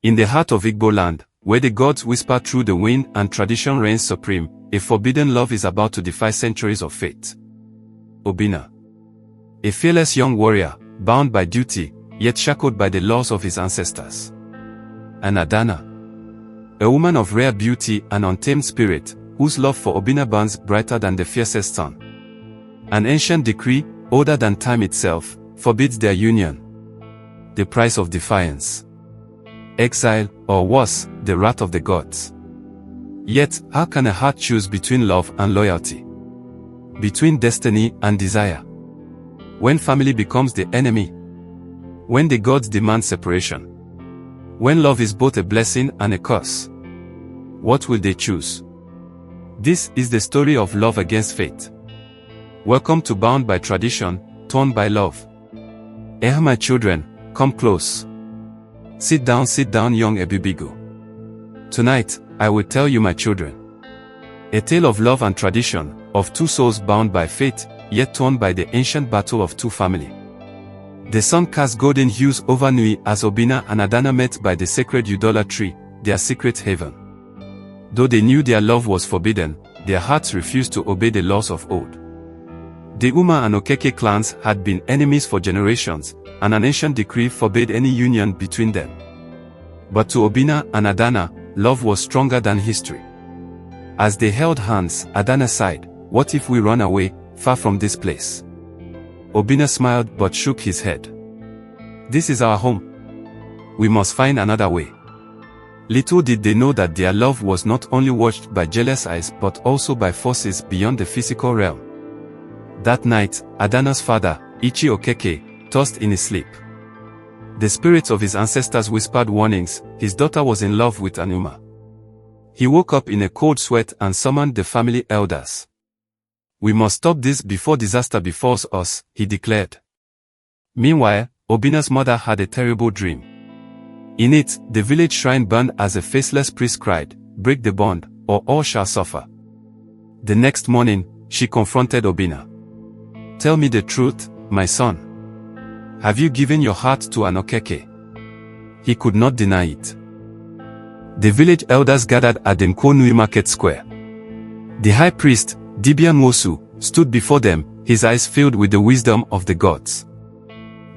In the heart of Igbo land, where the gods whisper through the wind and tradition reigns supreme, a forbidden love is about to defy centuries of fate. Obinna. A fearless young warrior, bound by duty, yet shackled by the laws of his ancestors. And Adanna. A woman of rare beauty and untamed spirit, whose love for Obinna burns brighter than the fiercest sun. An ancient decree, older than time itself, forbids their union. The price of defiance. Exile, or worse, the wrath of the gods. Yet, how can a heart choose between love and loyalty? Between destiny and desire? When family becomes the enemy? When the gods demand separation? When love is both a blessing and a curse? What will they choose? This is the story of love against fate. Welcome to Bound by Tradition, Torn by Love. My children, come close. Sit down, young Ebubigo. Tonight, I will tell you, my children, a tale of love and tradition, of two souls bound by fate, yet torn by the ancient battle of two families. The sun cast golden hues over Nnewi as Obinna and Adanna met by the sacred Udola tree, their secret haven. Though they knew their love was forbidden, their hearts refused to obey the laws of old. The Uma and Okeke clans had been enemies for generations, and an ancient decree forbade any union between them. But to Obinna and Adanna, love was stronger than history. As they held hands, Adanna sighed, "What if we run away, far from this place?" Obinna smiled but shook his head. "This is our home. We must find another way." Little did they know that their love was not only watched by jealous eyes but also by forces beyond the physical realm. That night, Adanna's father, Ichi Okeke, tossed in his sleep. The spirits of his ancestors whispered warnings. His daughter was in love with an Uma. He woke up in a cold sweat and summoned the family elders. "We must stop this before disaster befalls us," he declared. Meanwhile, Obinna's mother had a terrible dream. In it, the village shrine burned as a faceless priest cried, "Break the bond, or all shall suffer." The next morning, she confronted Obinna. "Tell me the truth, my son. Have you given your heart to an Okeke?" He could not deny it. The village elders gathered at the Nnewi market square. The high priest, Dibia Nwosu, stood before them, his eyes filled with the wisdom of the gods.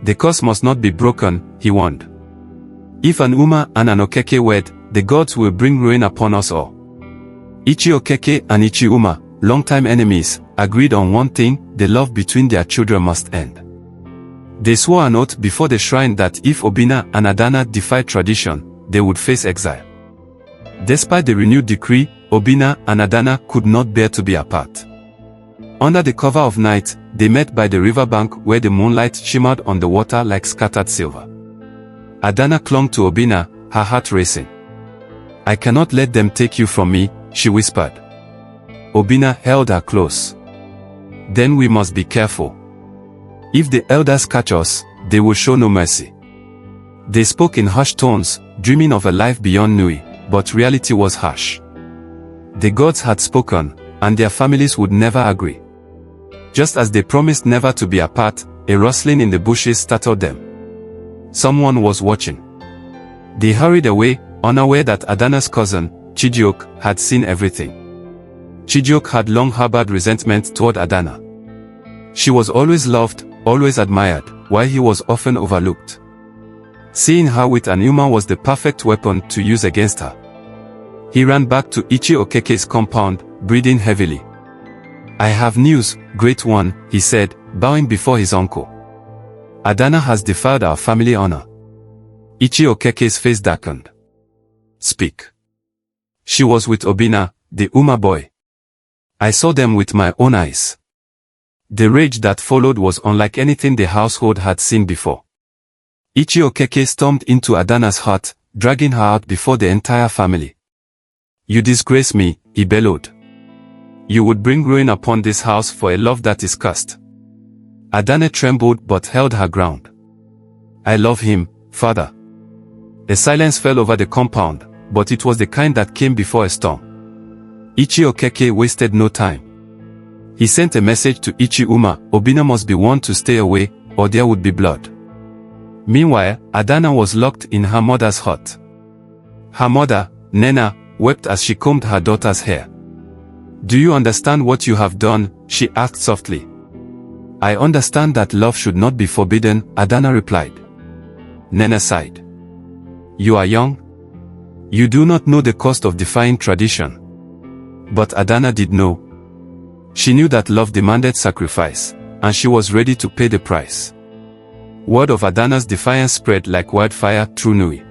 "The curse must not be broken," he warned. "If an Uma and an Okeke wed, the gods will bring ruin upon us all." Ichi Okeke and Ichi Uma, longtime enemies, agreed on one thing: the love between their children must end. They swore an oath before the shrine that if Obinna and Adanna defied tradition, they would face exile. Despite the renewed decree, Obinna and Adanna could not bear to be apart. Under the cover of night, they met by the riverbank where the moonlight shimmered on the water like scattered silver. Adanna clung to Obinna, her heart racing. "I cannot let them take you from me," she whispered. Obinna held her close. "Then we must be careful. If the elders catch us, they will show no mercy." They spoke in hushed tones, dreaming of a life beyond Nnewi, but reality was harsh. The gods had spoken, and their families would never agree. Just as they promised never to be apart, a rustling in the bushes startled them. Someone was watching. They hurried away, unaware that Adanna's cousin, Chijioke, had seen everything. Chijioke had long harbored resentment toward Adanna. She was always loved, always admired, while he was often overlooked. Seeing her with an Uma was the perfect weapon to use against her. He ran back to Ichi Okeke's compound, breathing heavily. "I have news, great one," he said, bowing before his uncle. "Adanna has defiled our family honor." Ichi Okeke's face darkened. "Speak." "She was with Obinna, the Uma boy. I saw them with my own eyes." The rage that followed was unlike anything the household had seen before. Ichi Okeke stormed into Adanna's hut, dragging her out before the entire family. "You disgrace me," he bellowed. "You would bring ruin upon this house for a love that is cursed." Adanna trembled but held her ground. "I love him, father." A silence fell over the compound, but it was the kind that came before a storm. Ichi Okeke wasted no time. He sent a message to Ichi Uma: "Obinna must be warned to stay away, or there would be blood." Meanwhile, Adanna was locked in her mother's hut. Her mother, Nena, wept as she combed her daughter's hair. "Do you understand what you have done?" she asked softly. "I understand that love should not be forbidden," Adanna replied. Nena sighed. "You are young. You do not know the cost of defying tradition." But Adanna did know. She knew that love demanded sacrifice, and she was ready to pay the price. Word of Adanna's defiance spread like wildfire through Nnewi.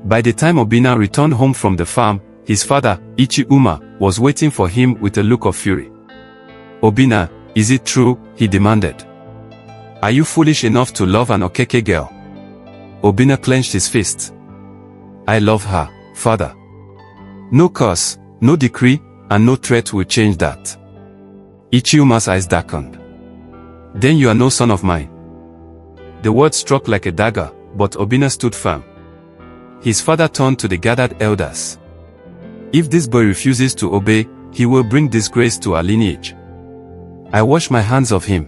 By the time Obinna returned home from the farm, his father, Ichi Uma, was waiting for him with a look of fury. "Obinna, is it true?" he demanded. "Are you foolish enough to love an Okeke girl?" Obinna clenched his fist. "I love her, father. No curse, no decree, and no threat will change that." Ichi Uma's eyes darkened. "Then you are no son of mine." The word struck like a dagger, but Obinna stood firm. His father turned to the gathered elders. "If this boy refuses to obey, he will bring disgrace to our lineage. I wash my hands of him."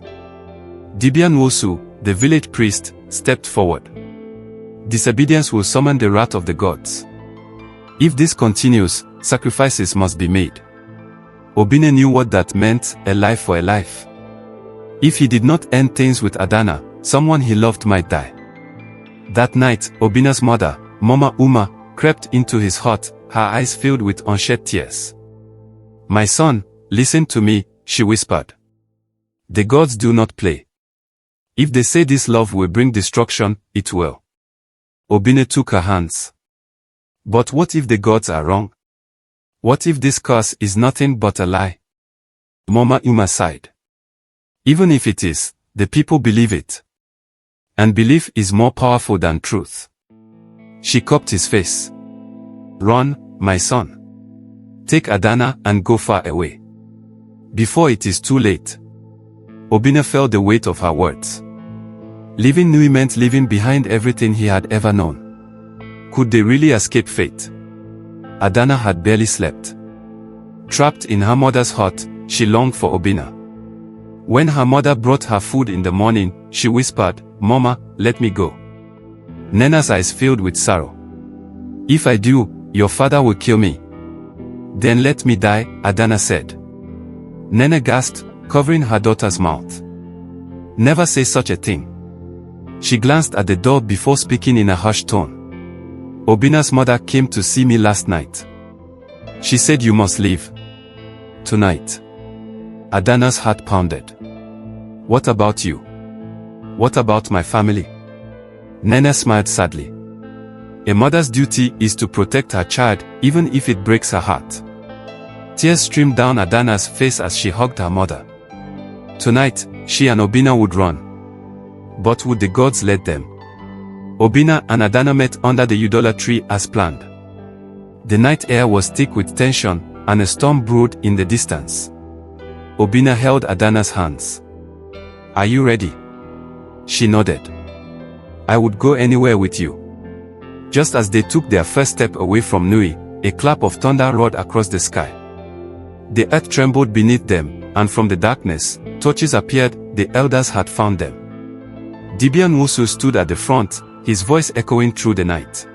Dibia Nwosu, the village priest, stepped forward. "Disobedience will summon the wrath of the gods. If this continues, sacrifices must be made." Obinna knew what that meant, a life for a life. If he did not end things with Adanna, someone he loved might die. That night, Obinna's mother, Mama Uma, crept into his hut, her eyes filled with unshed tears. "My son, listen to me," she whispered. "The gods do not play. If they say this love will bring destruction, it will." Obinna took her hands. "But what if the gods are wrong? What if this curse is nothing but a lie?" Mama Uma sighed. "Even if it is, the people believe it. And belief is more powerful than truth." She cupped his face. "Run, my son. Take Adanna and go far away, before it is too late." Obinna felt the weight of her words. Leaving Nnewi meant leaving behind everything he had ever known. Could they really escape fate? Adanna had barely slept. Trapped in her mother's hut, she longed for Obinna. When her mother brought her food in the morning, she whispered, "Mama, let me go." Nena's eyes filled with sorrow. "If I do, your father will kill me." "Then let me die," Adanna said. Nena gasped, covering her daughter's mouth. "Never say such a thing." She glanced at the door before speaking in a hushed tone. "Obinna's mother came to see me last night. She said you must leave tonight." Adanna's heart pounded. "What about you? What about my family?" Nena smiled sadly. A mother's duty is to protect her child, even if it breaks her heart. Tears streamed down Adanna's face as she hugged her mother. Tonight, she and Obinna would run. But would the gods let them? Obinna and Adanna met under the Udola tree as planned. The night air was thick with tension, and a storm brewed in the distance. Obinna held Adanna's hands. "Are you ready?" She nodded. "I would go anywhere with you." Just as they took their first step away from Nnewi, a clap of thunder roared across the sky. The earth trembled beneath them, and from the darkness, torches appeared. The elders had found them. Dibia Nwosu stood at the front, his voice echoing through the night.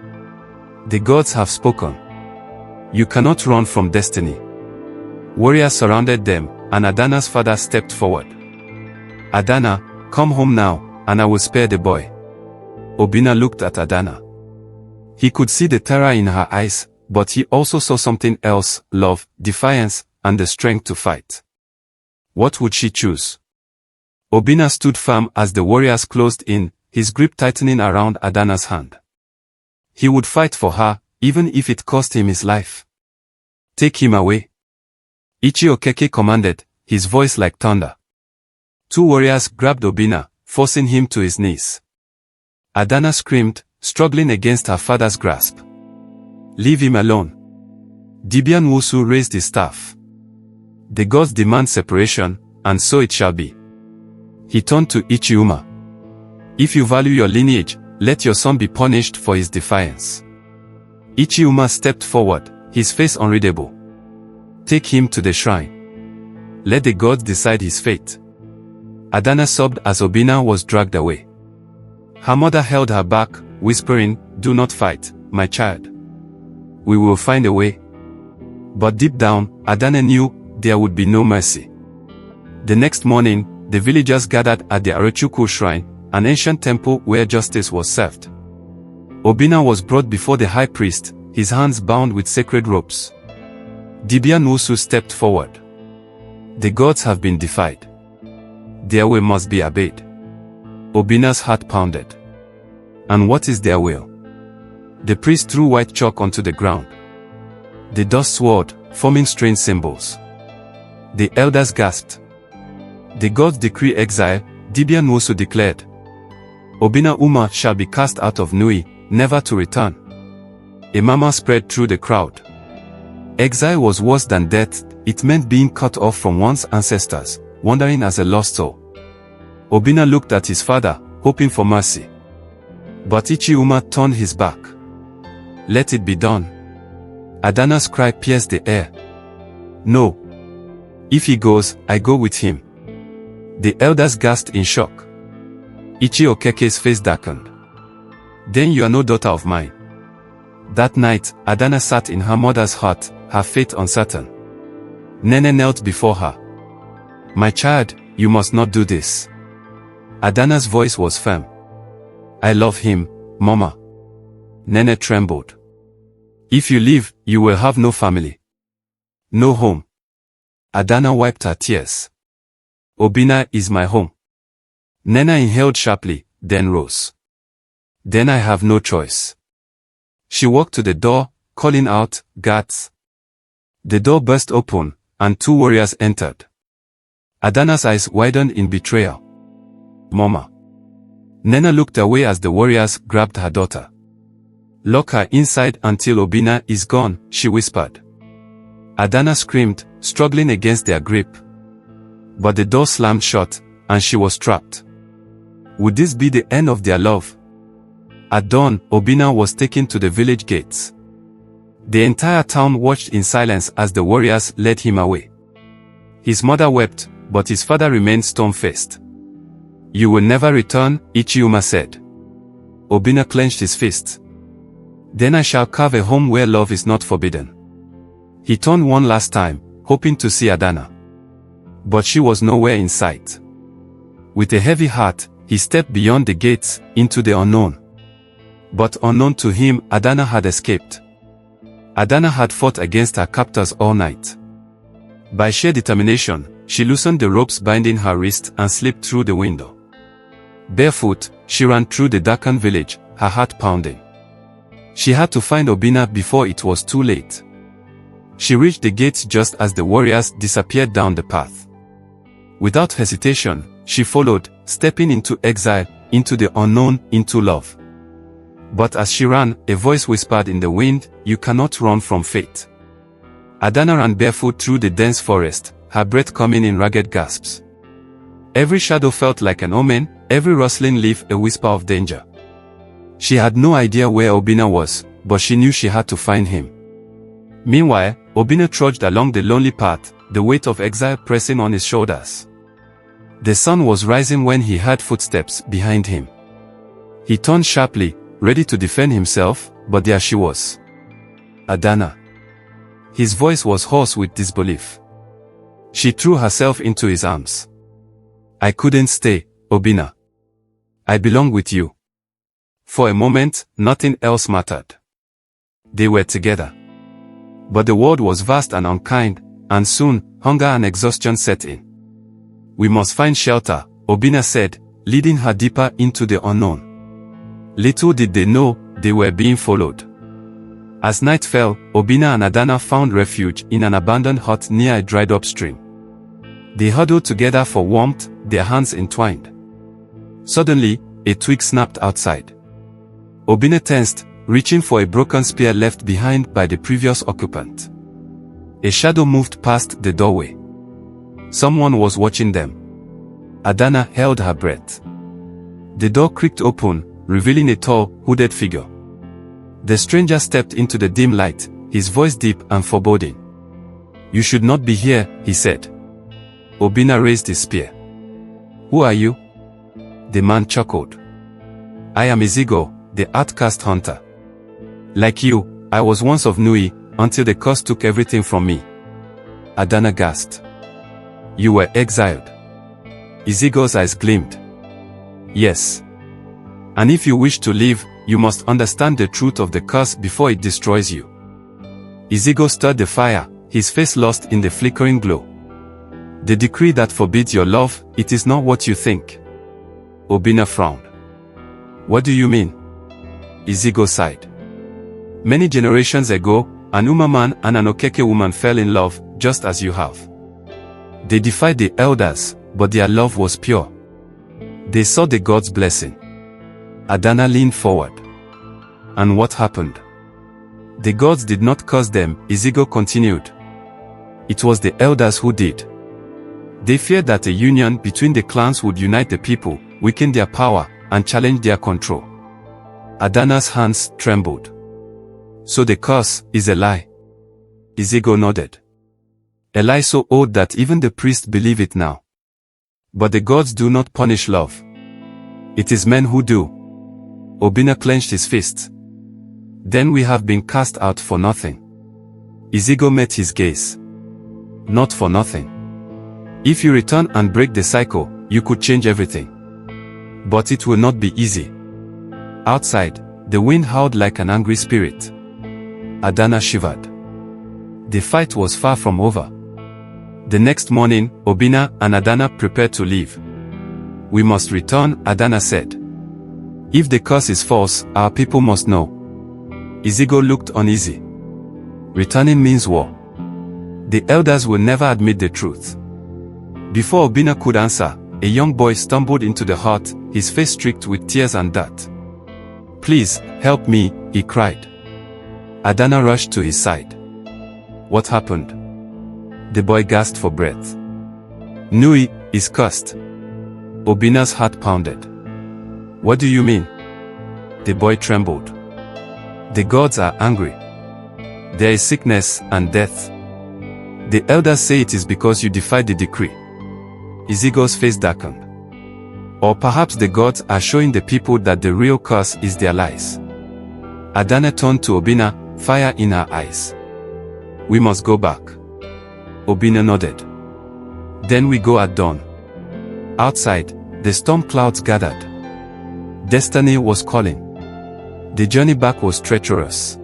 "The gods have spoken. You cannot run from destiny." Warriors surrounded them, and Adanna's father stepped forward. "Adanna, come home now, and I will spare the boy." Obinna looked at Adanna. He could see the terror in her eyes, but he also saw something else: love, defiance, and the strength to fight. What would she choose? Obinna stood firm as the warriors closed in, his grip tightening around Adanna's hand. He would fight for her, even if it cost him his life. "Take him away," Ichi Okeke commanded, his voice like thunder. Two warriors grabbed Obinna, forcing him to his knees. Adanna screamed, struggling against her father's grasp. "Leave him alone." Dibia Nwosu raised his staff. "The gods demand separation, and so it shall be." He turned to Ichi Uma. "If you value your lineage, let your son be punished for his defiance." Ichi Uma stepped forward, his face unreadable. "Take him to the shrine. Let the gods decide his fate." Adanna sobbed as Obinna was dragged away. Her mother held her back, whispering, "Do not fight, my child. we will find a way. But deep down, Adanna knew there would be no mercy. The next morning, the villagers gathered at the Arachukwu shrine, an ancient temple where justice was served. Obinna was brought before the high priest, his hands bound with sacred ropes. Dibia Nwosu stepped forward. The gods have been defied. Their will must be obeyed. Obinna's heart pounded. And what is their will? The priest threw white chalk onto the ground. The dust swirled, forming strange symbols. The elders gasped. The gods decree exile, Dibia Nwosu declared. Obinna Uma shall be cast out of Nnewi, never to return. A murmur spread through the crowd. Exile was worse than death, it meant being cut off from one's ancestors, wandering as a lost soul. Obinna looked at his father, hoping for mercy. But Ichi Uma turned his back. Let it be done. Adanna's cry pierced the air. No. If he goes, I go with him. The elders gasped in shock. Ichi Okeke's face darkened. Then you are no daughter of mine. That night, Adanna sat in her mother's hut, her fate uncertain. Nene knelt before her. My child, you must not do this. Adanna's voice was firm. I love him, Mama. Nene trembled. If you leave, you will have no family. No home. Adanna wiped her tears. Obinna is my home. Nena inhaled sharply, then rose. Then I have no choice. She walked to the door, calling out, guards. The door burst open, and two warriors entered. Adanna's eyes widened in betrayal. Mama. Nena looked away as the warriors grabbed her daughter. Lock her inside until Obinna is gone, she whispered. Adanna screamed, struggling against their grip. But the door slammed shut, and she was trapped. Would this be the end of their love? At dawn, Obinna was taken to the village gates. The entire town watched in silence as the warriors led him away. His mother wept, but his father remained stone-faced. You will never return, Ichi Uma said. Obinna clenched his fists. Then I shall carve a home where love is not forbidden. He turned one last time, hoping to see Adanna. But she was nowhere in sight. With a heavy heart, he stepped beyond the gates, into the unknown. But unknown to him, Adanna had escaped. Adanna had fought against her captors all night. By sheer determination, she loosened the ropes binding her wrist and slipped through the window. Barefoot, she ran through the darkened village, her heart pounding. She had to find Obinna before it was too late. She reached the gates just as the warriors disappeared down the path. Without hesitation, she followed, stepping into exile, into the unknown, into love. But as she ran, a voice whispered in the wind, you cannot run from fate. Adanna ran barefoot through the dense forest, her breath coming in ragged gasps. Every shadow felt like an omen, every rustling leaf a whisper of danger. She had no idea where Obinna was, but she knew she had to find him. Meanwhile, Obinna trudged along the lonely path, the weight of exile pressing on his shoulders. The sun was rising when he heard footsteps behind him. He turned sharply, ready to defend himself, but there she was. Adanna. His voice was hoarse with disbelief. She threw herself into his arms. I couldn't stay, Obinna. I belong with you. For a moment, nothing else mattered. They were together. But the world was vast and unkind, and soon, hunger and exhaustion set in. We must find shelter, Obinna said, leading her deeper into the unknown. Little did they know, they were being followed. As night fell, Obinna and Adanna found refuge in an abandoned hut near a dried-up stream. They huddled together for warmth, their hands entwined. Suddenly, a twig snapped outside. Obinna tensed, reaching for a broken spear left behind by the previous occupant. A shadow moved past the doorway. Someone was watching them. Adanna held her breath. The door creaked open, revealing a tall, hooded figure. The stranger stepped into the dim light, his voice deep and foreboding. You should not be here, he said. Obinna raised his spear. Who are you? The man chuckled. I am Izigo, the outcast hunter. Like you, I was once of Nnewi, until the curse took everything from me. Adanna gasped. You were exiled. Izigo's eyes gleamed. Yes. And if you wish to live, you must understand the truth of the curse before it destroys you. Izigo stirred the fire, his face lost in the flickering glow. The decree that forbids your love, it is not what you think. Obinna frowned. What do you mean? Izigo sighed. Many generations ago, an Uma man and an Okeke woman fell in love, just as you have. They defied the elders, but their love was pure. They saw the God's blessing. Adanna leaned forward. And what happened? The gods did not curse them, Izigo continued. It was the elders who did. They feared that a union between the clans would unite the people, weaken their power, and challenge their control. Adanna's hands trembled. So the curse is a lie? Izigo nodded. A lie so old that even the priests believe it now. But the gods do not punish love. It is men who do. Obinna clenched his fists. Then we have been cast out for nothing. Izigo met his gaze. Not for nothing. If you return and break the cycle, you could change everything. But it will not be easy. Outside, the wind howled like an angry spirit. Adanna shivered. The fight was far from over. The next morning, Obinna and Adanna prepared to leave. We must return, Adanna said. If the curse is false, our people must know. Izigo looked uneasy. Returning means war. The elders will never admit the truth. Before Obinna could answer, a young boy stumbled into the hut, his face streaked with tears and dirt. Please, help me, he cried. Adanna rushed to his side. What happened? The boy gasped for breath. Nnewi is cursed. Obinna's heart pounded. What do you mean? The boy trembled. The gods are angry. There is sickness and death. The elders say it is because you defied the decree. Izigo's face darkened. Or perhaps the gods are showing the people that the real curse is their lies. Adanna turned to Obinna, fire in her eyes. We must go back. Obinna nodded. Then we go at dawn. Outside, the storm clouds gathered. Destiny was calling. The journey back was treacherous.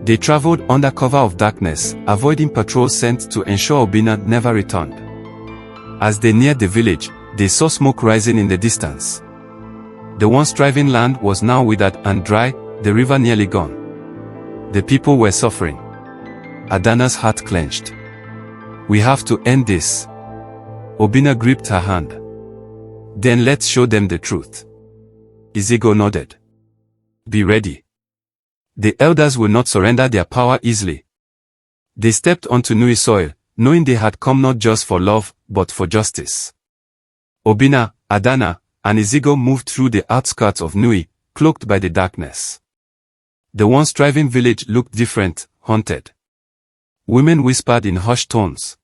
They traveled under cover of darkness, avoiding patrols sent to ensure Obinna never returned. As they neared the village, they saw smoke rising in the distance. The once thriving land was now withered and dry, the river nearly gone. The people were suffering. Adanna's heart clenched. We have to end this. Obinna gripped her hand. Then let's show them the truth. Izigo nodded. Be ready. The elders will not surrender their power easily. They stepped onto Nnewi soil, knowing they had come not just for love, but for justice. Obinna, Adanna, and Izigo moved through the outskirts of Nnewi, cloaked by the darkness. The once thriving village looked different, haunted. Women whispered in hushed tones.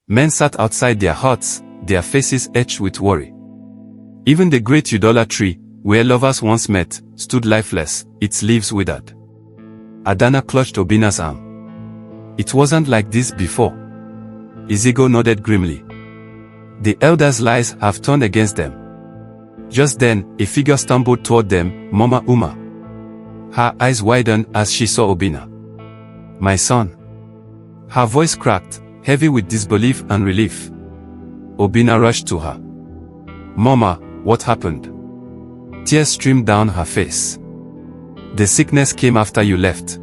Men sat outside their huts, their faces etched with worry. Even the great Udola tree, where lovers once met, stood lifeless, its leaves withered. Adanna clutched Obinna's arm. It wasn't like this before. Izigo nodded grimly. The elders' lies have turned against them. Just then, a figure stumbled toward them, Mama Uma. Her eyes widened as she saw Obinna. My son. Her voice cracked, heavy with disbelief and relief. Obinna rushed to her. Mama, what happened? Tears streamed down her face. The sickness came after you left.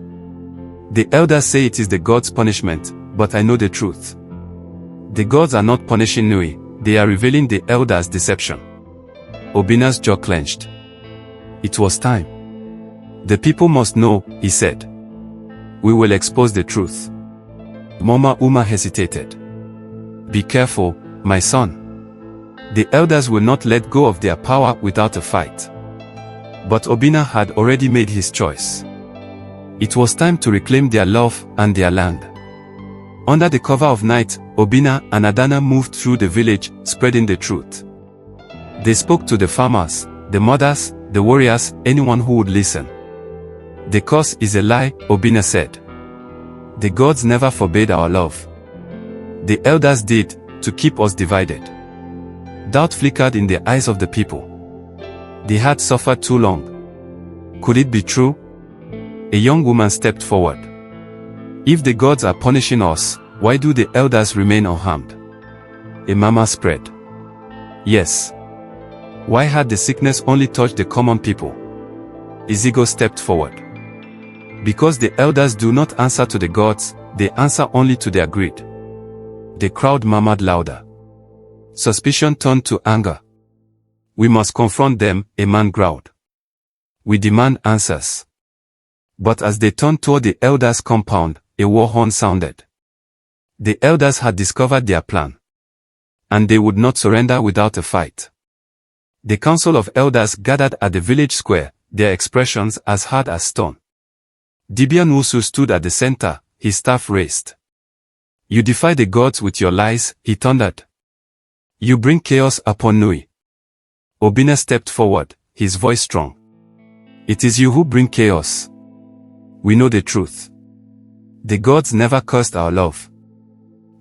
The elders say it is the gods' punishment, but I know the truth. The gods are not punishing Nnewi, they are revealing the elders' deception. Obinna's jaw clenched. It was time. The people must know, he said. We will expose the truth. Mama Uma hesitated. Be careful, my son. The elders will not let go of their power without a fight. But Obinna had already made his choice. It was time to reclaim their love and their land. Under the cover of night, Obinna and Adanna moved through the village, spreading the truth. They spoke to the farmers, the mothers, the warriors, anyone who would listen. The curse is a lie, Obinna said. The gods never forbade our love. The elders did, to keep us divided. Doubt flickered in the eyes of the people. They had suffered too long. Could it be true? A young woman stepped forward. If the gods are punishing us, why do the elders remain unharmed? A murmur spread. Yes. Why had the sickness only touched the common people? Igbo stepped forward. Because the elders do not answer to the gods, they answer only to their greed. The crowd murmured louder. Suspicion turned to anger. We must confront them, a man growled. We demand answers. But as they turned toward the elders' compound, a war horn sounded. The elders had discovered their plan. And they would not surrender without a fight. The council of elders gathered at the village square, their expressions as hard as stone. Nnewi stood at the center, his staff raised. You defy the gods with your lies, he thundered. You bring chaos upon Nnewi. Obinna stepped forward, his voice strong. It is you who bring chaos. We know the truth. The gods never cursed our love.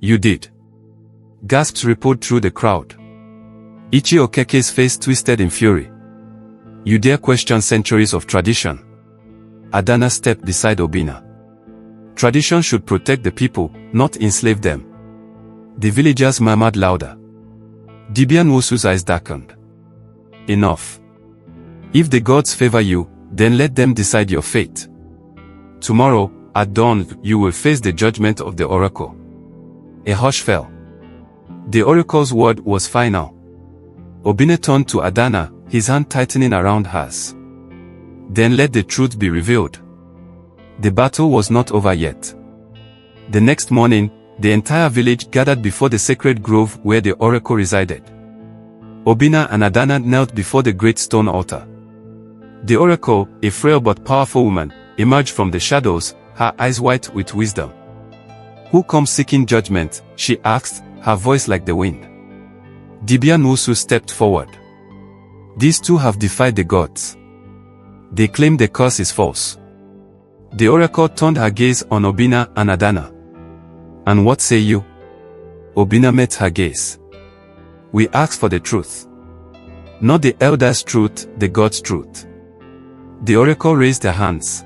You did. Gasps rippled through the crowd. Ichi Okeke's face twisted in fury. You dare question centuries of tradition? Adanna stepped beside Obinna. Tradition should protect the people, not enslave them. The villagers murmured louder. Nnewi's eyes darkened. Enough. If the gods favor you, then let them decide your fate. Tomorrow, at dawn, you will face the judgment of the oracle. A hush fell. The oracle's word was final. Obinna turned to Adanna, his hand tightening around hers. Then let the truth be revealed. The battle was not over yet. The next morning, the entire village gathered before the sacred grove where the oracle resided. Obinna and Adanna knelt before the great stone altar. The oracle, a frail but powerful woman, emerged from the shadows, her eyes white with wisdom. Who comes seeking judgment? She asked, her voice like the wind. Nnewi stepped forward. These two have defied the gods. They claim the curse is false. The oracle turned her gaze on Obinna and Adanna. And what say you? Obinna met her gaze. We ask for the truth. Not the elders' truth, the gods' truth. The oracle raised her hands.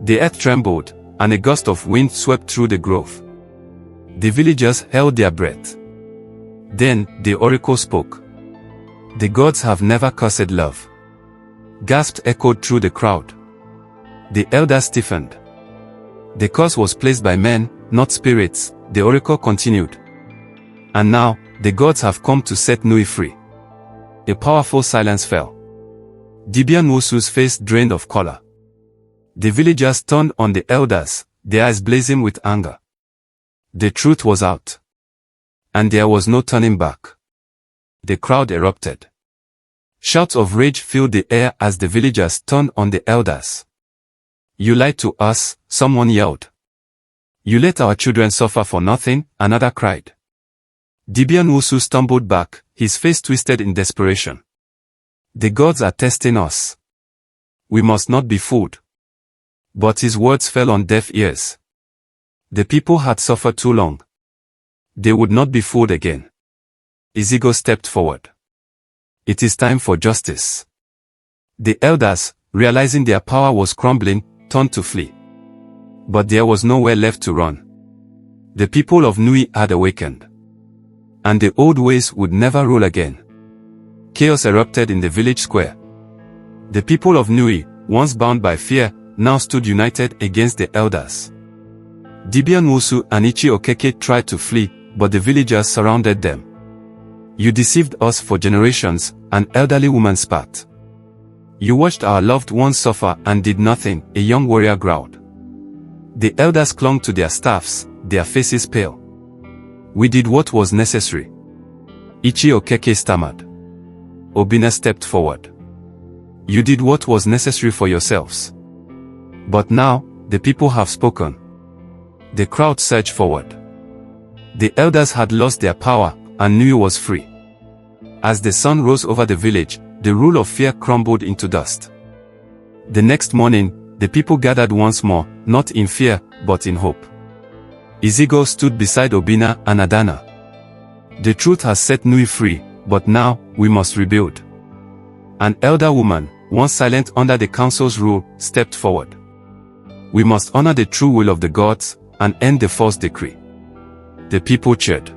The earth trembled, and a gust of wind swept through the grove. The villagers held their breath. Then, the oracle spoke. The gods have never cursed love. Gasps echoed through the crowd. The elders stiffened. The curse was placed by men, not spirits, the oracle continued. And now, the gods have come to set Nnewi free. A powerful silence fell. Nnewi's face drained of color. The villagers turned on the elders, their eyes blazing with anger. The truth was out. And there was no turning back. The crowd erupted. Shouts of rage filled the air as the villagers turned on the elders. You lied to us, someone yelled. You let our children suffer for nothing, another cried. Nnewi stumbled back, his face twisted in desperation. The gods are testing us. We must not be fooled. But his words fell on deaf ears. The people had suffered too long. They would not be fooled again. Igbo stepped forward. It is time for justice. The elders, realizing their power was crumbling, turned to flee. But there was nowhere left to run. The people of Nnewi had awakened. And the old ways would never rule again. Chaos erupted in the village square. The people of Nnewi, once bound by fear, now stood united against the elders. Nnewi and Ichi Okeke tried to flee, but the villagers surrounded them. You deceived us for generations, an elderly woman spat. You watched our loved ones suffer and did nothing, a young warrior growled. The elders clung to their staffs, their faces pale. We did what was necessary. Ichi Okeke stammered. Obinna stepped forward. You did what was necessary for yourselves. But now, the people have spoken. The crowd surged forward. The elders had lost their power, and Nnewi was free. As the sun rose over the village, the rule of fear crumbled into dust. The next morning, the people gathered once more, not in fear, but in hope. Igbo stood beside Obinna and Adanna. The truth has set Nnewi free, but now, we must rebuild. An elder woman, once silent under the council's rule, stepped forward. We must honor the true will of the gods, and end the false decree. The people cheered.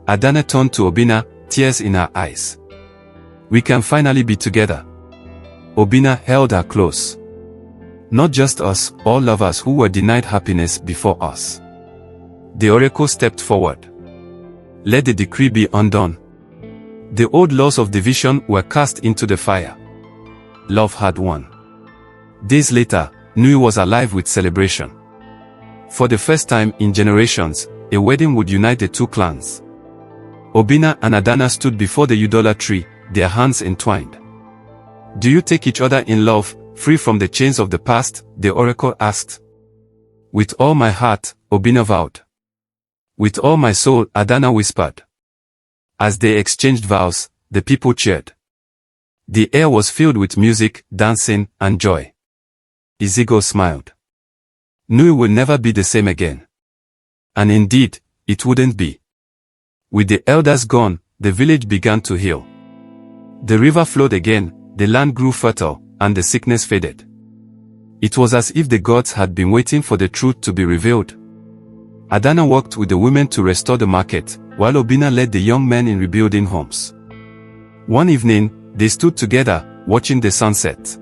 Adanna turned to Obinna, tears in her eyes. We can finally be together. Obinna held her close. Not just us, all lovers who were denied happiness before us. The oracle stepped forward. Let the decree be undone. The old laws of division were cast into the fire. Love had won. Days later, Nnewi was alive with celebration. For the first time in generations, a wedding would unite the two clans. Obinna and Adanna stood before the Udola tree, their hands entwined. Do you take each other in love, free from the chains of the past? The oracle asked. With all my heart, Obinna vowed. With all my soul, Adanna whispered. As they exchanged vows, the people cheered. The air was filled with music, dancing, and joy. Igbo smiled. Nnewi will never be the same again. And indeed, it wouldn't be. With the elders gone, the village began to heal. The river flowed again, the land grew fertile, and the sickness faded. It was as if the gods had been waiting for the truth to be revealed. Adanna worked with the women to restore the market, while Obinna led the young men in rebuilding homes. One evening, they stood together, watching the sunset.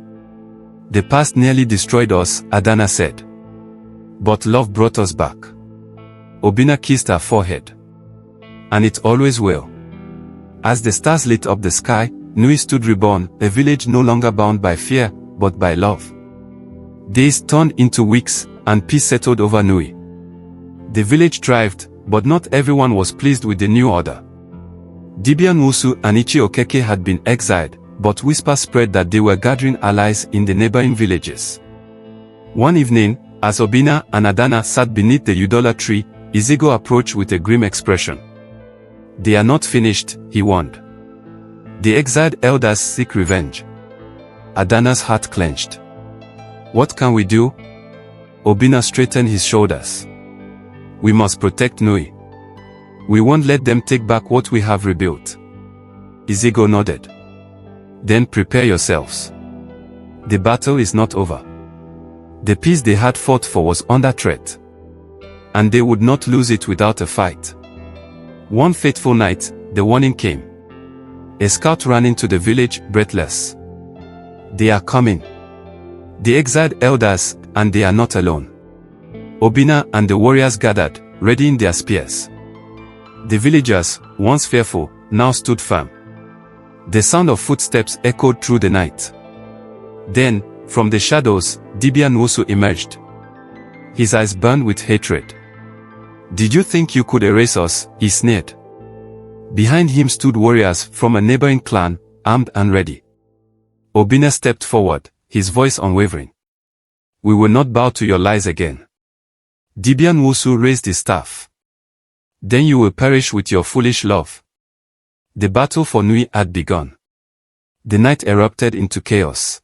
The past nearly destroyed us, Adanna said. But love brought us back. Obinna kissed her forehead. And it always will. As the stars lit up the sky, Nnewi stood reborn, a village no longer bound by fear, but by love. Days turned into weeks, and peace settled over Nnewi. The village thrived, but not everyone was pleased with the new order. Dibia Nwosu and Ichie Okeke had been exiled, but whispers spread that they were gathering allies in the neighboring villages. One evening, as Obinna and Adanna sat beneath the Udola tree, Igbo approached with a grim expression. They are not finished, he warned. The exiled elders seek revenge. Adanna's heart clenched. What can we do? Obinna straightened his shoulders. We must protect Nnewi. We won't let them take back what we have rebuilt. Igbo nodded. Then prepare yourselves. The battle is not over. The peace they had fought for was under threat. And they would not lose it without a fight. One fateful night, the warning came. A scout ran into the village, breathless. They are coming. The exiled elders, and they are not alone. Obinna and the warriors gathered, readying their spears. The villagers, once fearful, now stood firm. The sound of footsteps echoed through the night. Then, from the shadows, Dibia Nwosu emerged. His eyes burned with hatred. Did you think you could erase us? He sneered. Behind him stood warriors from a neighboring clan, armed and ready. Obinna stepped forward, his voice unwavering. We will not bow to your lies again. Dibia Nwosu raised his staff. Then you will perish with your foolish love. The battle for Nnewi had begun. The night erupted into chaos.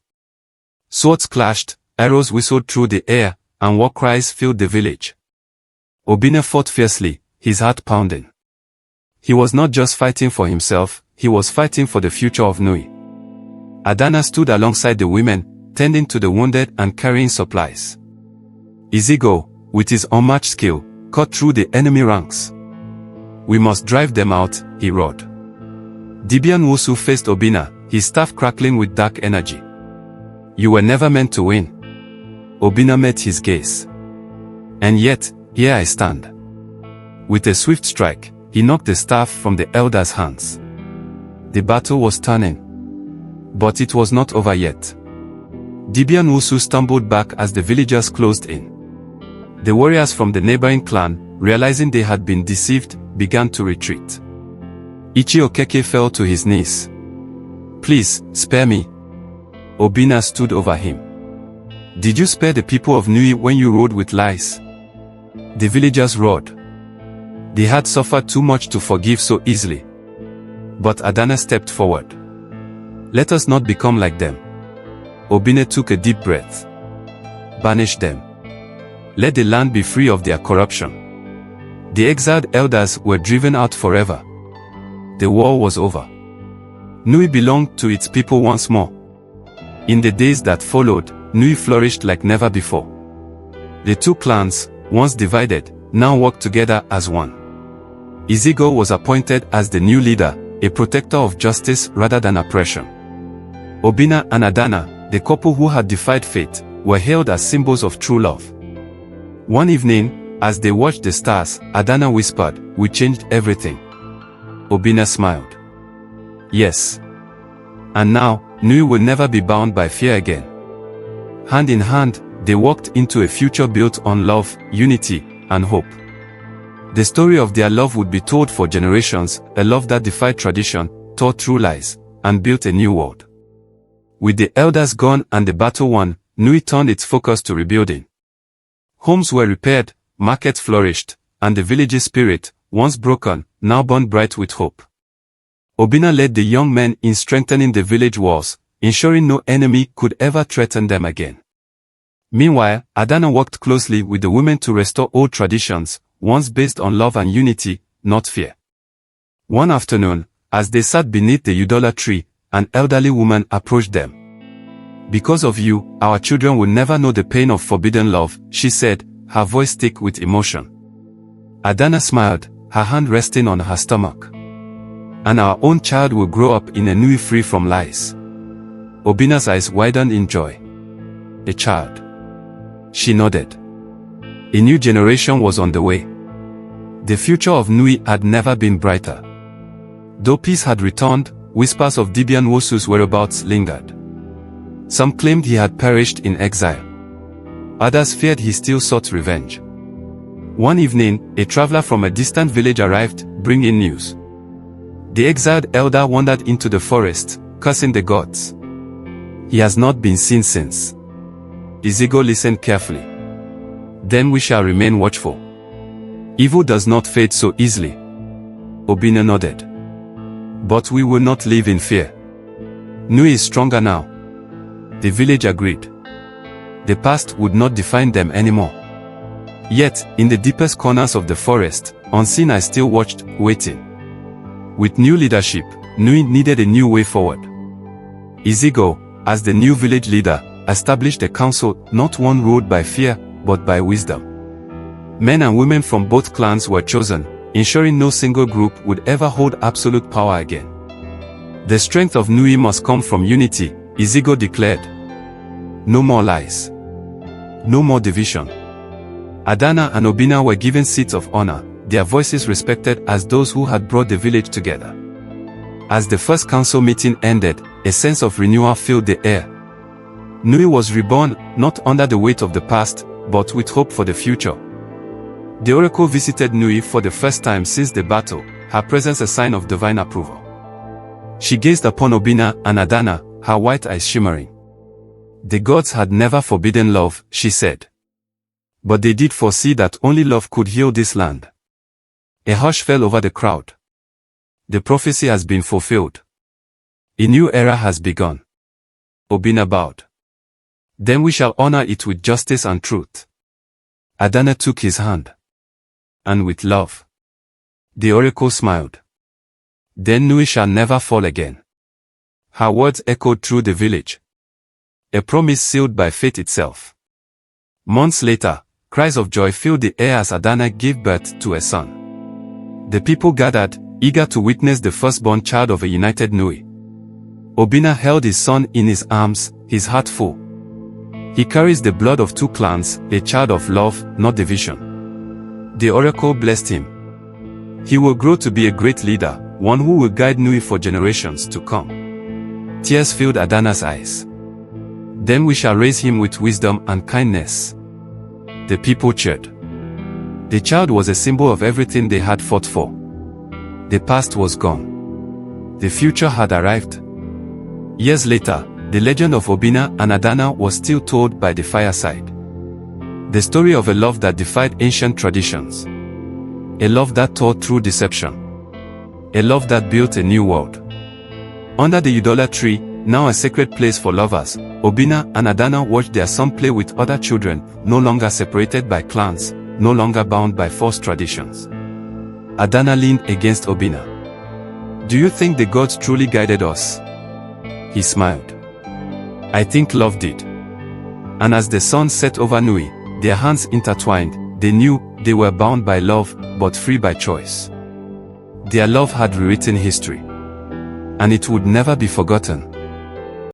Swords clashed, arrows whistled through the air, and war cries filled the village. Obinna fought fiercely, his heart pounding. He was not just fighting for himself, he was fighting for the future of Nnewi. Adanna stood alongside the women, tending to the wounded and carrying supplies. Igbo, with his unmatched skill, cut through the enemy ranks. We must drive them out, he roared. Dibia Nwosu faced Obinna, his staff crackling with dark energy. You were never meant to win. Obinna met his gaze. And yet, here I stand. With a swift strike, he knocked the staff from the elder's hands. The battle was turning. But it was not over yet. Dibia Nwosu stumbled back as the villagers closed in. The warriors from the neighboring clan, realizing they had been deceived, began to retreat. Ichie Okeke fell to his knees. Please, spare me. Obinna stood over him. Did you spare the people of Nnewi when you rode with lies? The villagers roared. They had suffered too much to forgive so easily. But Adanna stepped forward. Let us not become like them. Obinna took a deep breath. banish them. Let the land be free of their corruption. The exiled elders were driven out forever. The war was over. Nnewi belonged to its people once more. In the days that followed, Nnewi flourished like never before. The two clans, once divided, now worked together as one. Igbo was appointed as the new leader, a protector of justice rather than oppression. Obinna and Adanna, the couple who had defied fate, were hailed as symbols of true love. One evening, as they watched the stars, Adanna whispered, "We changed everything." Obinna smiled. Yes. And now, Nnewi will never be bound by fear again. Hand in hand, they walked into a future built on love, unity, and hope. The story of their love would be told for generations, a love that defied tradition, taught true lies, and built a new world. With the elders gone and the battle won, Nnewi turned its focus to rebuilding. Homes were repaired, markets flourished, and the village's spirit, once broken, now burned bright with hope. Obinna led the young men in strengthening the village walls, ensuring no enemy could ever threaten them again. Meanwhile, Adanna worked closely with the women to restore old traditions, once based on love and unity, not fear. One afternoon, as they sat beneath the Udola tree, an elderly woman approached them. "Because of you, our children will never know the pain of forbidden love," she said, her voice thick with emotion. Adanna smiled, her hand resting on her stomach. "And our own child will grow up in a Nnewi free from lies." Obinna's eyes widened in joy. "A child?" She nodded. A new generation was on the way. The future of Nnewi had never been brighter. Though peace had returned, whispers of Dibian Wosu's whereabouts lingered. Some claimed he had perished in exile. Others feared he still sought revenge. One evening, a traveler from a distant village arrived, bringing news. The exiled elder wandered into the forest, cursing the gods. He has not been seen since. Igbo listened carefully. "Then we shall remain watchful. Evil does not fade so easily." Obinna nodded. "But we will not live in fear. Nnewi is stronger now." The village agreed. The past would not define them anymore. Yet, in the deepest corners of the forest, unseen I still watched, waiting. With new leadership, Nnewi needed a new way forward. Igbo, as the new village leader, established a council not one ruled by fear, but by wisdom. Men and women from both clans were chosen, ensuring no single group would ever hold absolute power again. The strength of Nnewi must come from unity, Igbo declared. No more lies. No more division. Adanna and Obinna were given seats of honor, their voices respected as those who had brought the village together. As the first council meeting ended, a sense of renewal filled the air. Nnewi was reborn, not under the weight of the past, but with hope for the future. The oracle visited Nnewi for the first time since the battle, her presence a sign of divine approval. She gazed upon Obinna and Adanna, her white eyes shimmering. The gods had never forbidden love, she said. But they did foresee that only love could heal this land. A hush fell over the crowd. The prophecy has been fulfilled. A new era has begun. Obinna bowed. Then we shall honor it with justice and truth. Adanna took his hand. And with love. The oracle smiled. Then Nnewi shall never fall again. Her words echoed through the village. A promise sealed by fate itself. Months later, cries of joy filled the air as Adanna gave birth to a son. The people gathered, eager to witness the firstborn child of a united Nnewi. Obinna held his son in his arms, his heart full. He carries the blood of two clans, a child of love, not division. The oracle blessed him. He will grow to be a great leader, one who will guide Nnewi for generations to come. Tears filled Adanna's eyes. Then we shall raise him with wisdom and kindness. The people cheered. The child was a symbol of everything they had fought for. The past was gone. The future had arrived. Years later, the legend of Obinna and Adanna was still told by the fireside. The story of a love that defied ancient traditions. A love that tore through deception. A love that built a new world. Under the Udola tree, Now a sacred place for lovers, Obinna and Adanna watched their son play with other children, no longer separated by clans, no longer bound by false traditions. Adanna leaned against Obinna. "Do you think the gods truly guided us?" He smiled. "I think love did." And as the sun set over Nnewi, their hands intertwined, they knew they were bound by love, but free by choice. Their love had rewritten history. And it would never be forgotten.